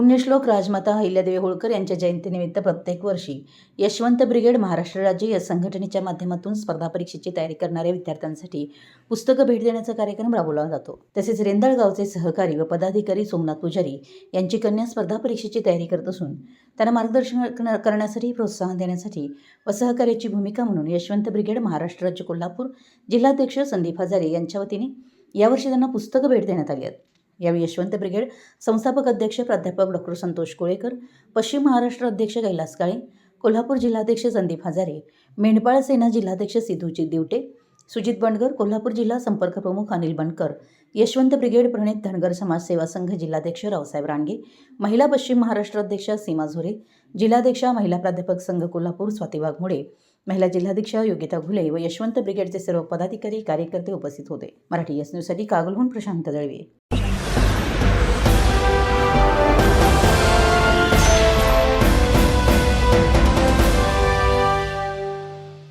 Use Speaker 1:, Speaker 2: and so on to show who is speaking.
Speaker 1: पुण्यश्लोक राजमाता अहिल्यादेवी होळकर यांच्या जयंतीनिमित्त प्रत्येक वर्षी यशवंत ब्रिगेड महाराष्ट्र राज्य या संघटनेच्या माध्यमातून स्पर्धा परीक्षेची तयारी करणाऱ्या विद्यार्थ्यांसाठी पुस्तकं भेट देण्याचा कार्यक्रम राबवला जातो। तसेच रेंदाळ गावचे सहकारी व पदाधिकारी सोमनाथ पुजारी यांची कन्या स्पर्धा परीक्षेची तयारी करत असून त्यांना मार्गदर्शन करण्यासाठी, प्रोत्साहन देण्यासाठी व सहकार्याची भूमिका म्हणून यशवंत ब्रिगेड महाराष्ट्र राज्य कोल्हापूर जिल्हाध्यक्ष संदीप हजारे यांच्या वतीने यावर्षी त्यांना पुस्तकं भेट देण्यात आली आहेत। यावेळी यशवंत ब्रिगेड संस्थापक अध्यक्ष प्राध्यापक डॉ. संतोष कोळेकर, पश्चिम महाराष्ट्र अध्यक्ष कैलास काळे, कोल्हापूर जिल्हाध्यक्ष संदीप हजारे, मेंढपाळ सेना जिल्हाध्यक्ष सिद्धूजी दिवटे, सुजित बंडगर, कोल्हापूर जिल्हा संपर्क प्रमुख अनिल बनकर, यशवंत ब्रिगेड प्रणित धनगर समाज सेवा संघ जिल्हाध्यक्ष रावसाहेब रानगे, महिला पश्चिम महाराष्ट्र अध्यक्षा सीमा झोरे, जिल्हाध्यक्षा महिला प्राध्यापक संघ कोल्हापूर स्वाती वाघमोडे, महिला जिल्हाध्यक्षा योगिता घुले व यशवंत ब्रिगेडचे सर्व पदाधिकारी कार्यकर्ते उपस्थित होते। मराठी एस न्यूजसाठी कागलहून प्रशांत दळवे।